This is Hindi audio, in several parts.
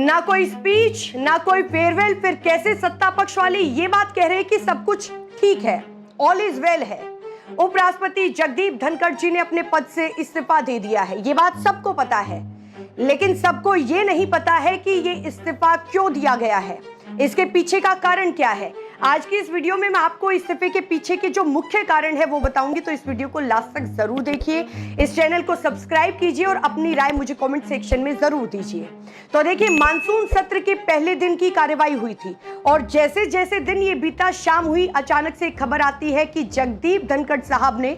ना कोई स्पीच, ना कोई फेयरवेल, फिर कैसे सत्ता पक्ष वाले ये बात कह रहे हैं कि सब कुछ ठीक है, ऑल इज वेल है। उपराष्ट्रपति जगदीप धनखड़ जी ने अपने पद से इस्तीफा दे दिया है, ये बात सबको पता है, लेकिन सबको ये नहीं पता है कि ये इस्तीफा क्यों दिया गया है, इसके पीछे का कारण क्या है। आज की इस वीडियो में मैं आपको इस्तीफे के पीछे के जो मुख्य कारण है वो बताऊंगी, तो इस वीडियो को लास्ट तक जरूर देखिए। इस चैनल को सब्सक्राइब कीजिए और अपनी राय मुझे कमेंट सेक्शन में जरूर दीजिए। तो देखिए, मानसून सत्र के पहले दिन की कार्यवाही हुई थी और जैसे जैसे दिन ये बीता, शाम हुई, अचानक से खबर आती है कि जगदीप धनखड़ साहब ने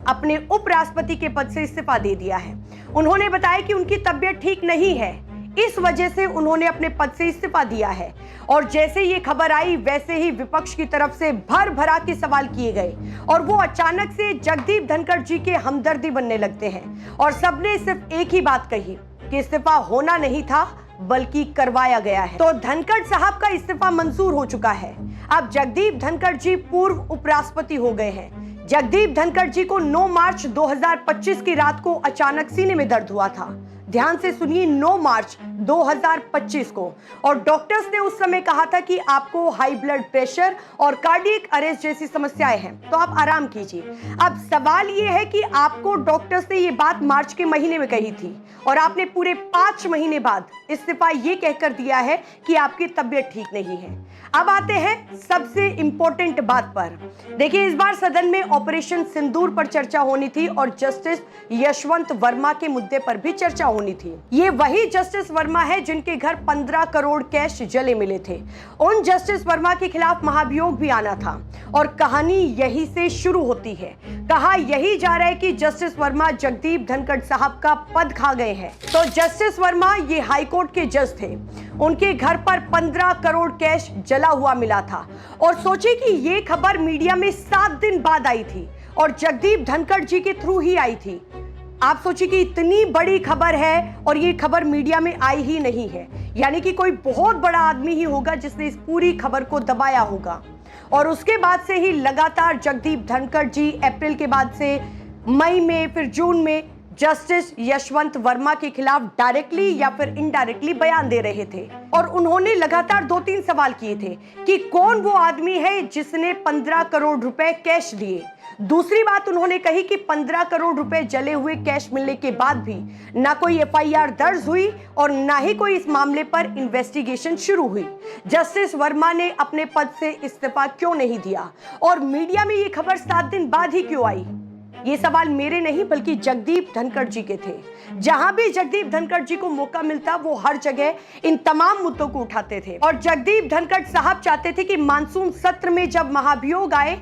अपने उपराष्ट्रपति के पद से इस्तीफा दे दिया है। उन्होंने बताया कि उनकी तबीयत ठीक नहीं है, इस वजह से उन्होंने अपने पद से इस्तीफा दिया है। और जैसे ये खबर आई वैसे ही विपक्ष की तरफ से भर भरा के सवाल किए गए और वो अचानक से जगदीप धनखड़ जी के हमदर्दी बनने लगते हैं और सबने सिर्फ एक ही बात कही कि इस्तीफा होना नहीं था बल्कि करवाया गया है। तो धनखड़ साहब का इस्तीफा मंजूर हो चुका है। अब जगदीप धनखड़ जी पूर्व उपराष्ट्रपति हो गए हैं। जगदीप धनखड़ जी को 9 मार्च 2025 की रात को अचानक सीने में दर्द हुआ था। ध्यान से सुनिए, 9 मार्च 2025 को, और डॉक्टर्स ने उस समय कहा था कि आपको हाई ब्लड प्रेशर और कार्डियक अरेस्ट जैसी समस्याएं हैं, तो आप आराम कीजिए। अब सवाल यह है कि आपको डॉक्टर्स ने ये बात मार्च के महीने में कही थी और आपने पूरे 5 महीने बाद इस्तीफा ये कहकर दिया है कि आपकी तबीयत ठीक नहीं है। अब आते हैं सबसे इंपॉर्टेंट बात पर। देखिए, इस बार सदन में ऑपरेशन सिंदूर पर चर्चा होनी थी और जस्टिस यशवंत वर्मा के मुद्दे पर भी चर्चा होनी थी। ये वही जस्टिस वर्मा है जिनके घर 15 करोड़ कैश जले मिले थे। उन जस्टिस वर्मा के खिलाफ महाभियोग भी आना था और कहानी यही से शुरू होती है। कहा यही जा रहा है कि जस्टिस वर्मा जगदीप धनखड़ साहब का पद खा गए हैं। तो जस्टिस वर्मा ये हाईकोर्ट के जज थे, उनके घर पर 15 करोड़ कैश जला हुआ मिला था। और सोचिए कि ये खबर मीडिया में 7 दिन बाद आई थी और जगदीप धनखड़ जी के थ्रू ही आई थी। आप सोचिए कि इतनी बड़ी खबर है और ये खबर मीडिया में आई ही नहीं है, यानी कि कोई बहुत बड़ा आदमी ही होगा जिसने इस पूरी खबर को दबाया होगा। और उसके बाद से ही लगातार जगदीप धनखड़ जी अप्रैल के बाद से मई में, फिर जून में जस्टिस यशवंत वर्मा के खिलाफ डायरेक्टली या फिर इनडायरेक्टली बयान दे रहे थे। और उन्होंने लगातार 2-3 सवाल किए थे कि कौन वो आदमी है जिसने 15 करोड़ रुपए कैश दिए। दूसरी बात उन्होंने कही कि 15 करोड़ रुपए जले हुए कैश मिलने के बाद भी ना कोई एफआईआर दर्ज हुई और ना ही कोई इस मामले पर इन्वेस्टिगेशन शुरू हुई। जस्टिस वर्मा ने अपने पद से इस्तीफा क्यों नहीं दिया और मीडिया में ये खबर 7 दिन बाद ही क्यों आई? ये सवाल मेरे नहीं बल्कि जगदीप धनखड़ जी के थे। जहां भी जगदीप धनखड़ जी को मौका मिलता वो हर जगह इन तमाम मुद्दों को उठाते थे। और जगदीप धनखड़ साहब चाहते थे कि मानसून सत्र में जब महाभियोग आए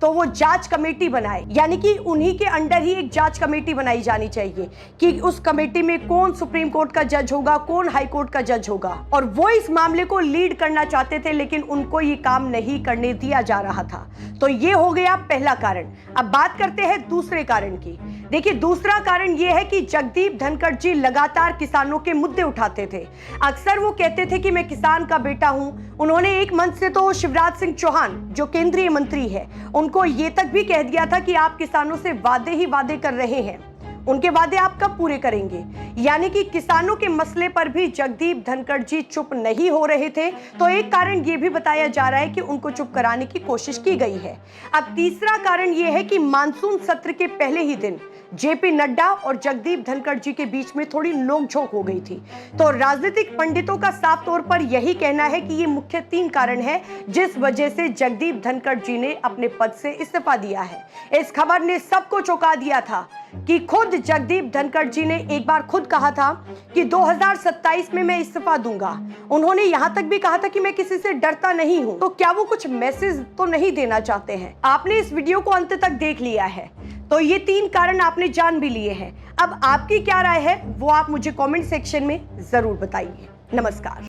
तो वो जांच कमेटी बनाए, यानी कि उन्हीं के अंडर ही एक जांच कमेटी बनाई जानी चाहिए कि उस कमेटी में कौन सुप्रीम कोर्ट का जज होगा, कौन हाई कोर्ट का जज होगा। और वो इस मामले को लीड करना चाहते थे, लेकिन उनको ये काम नहीं करने दिया जा रहा था। तो ये हो गया पहला कारण। अब बात करते हैं दूसरे कारण की। देखिए, दूसरा कारण ये है कि जगदीप धनखड़ जी लगातार किसानों के मुद्दे उठाते थे। अक्सर वो कहते थे कि मैं किसान का बेटा हूं। उन्होंने एक मंच से तो शिवराज सिंह चौहान जो केंद्रीय मंत्री है उनको ये तक भी कह दिया था कि आप किसानों से वादे ही वादे कर रहे हैं, उनके वादे आप कब पूरे करेंगे। यानी कि किसानों के मसले पर भी जगदीप धनखड़ जी चुप नहीं हो रहे थे। तो एक कारण ये भी बताया जा रहा है कि उनको चुप कराने की कोशिश की गई है। अब तीसरा कारण ये है कि मानसून सत्र के पहले ही दिन जेपी नड्डा और जगदीप धनखड़ जी के बीच में थोड़ी नोकझोंक हो गई थी। तो राजनीतिक पंडितों का साफ तौर पर यही कहना है कि ये मुख्य 3 कारण है जिस वजह से जगदीप धनखड़ जी ने अपने पद से इस्तीफा दिया है। इस खबर ने सबको चौंका दिया था कि खुद जगदीप धनखड़ जी ने एक बार खुद कहा था कि 2027 में मैं इस्तीफा दूंगा। उन्होंने यहां तक भी कहा था कि मैं किसी से डरता नहीं हूं। तो क्या वो कुछ मैसेज तो नहीं देना चाहते हैं? आपने इस वीडियो को अंत तक देख लिया है, तो ये 3 कारण आपने जान भी लिए हैं। अब आपकी क्या राय है वो आप मुझे कमेंट सेक्शन में जरूर बताइए। नमस्कार।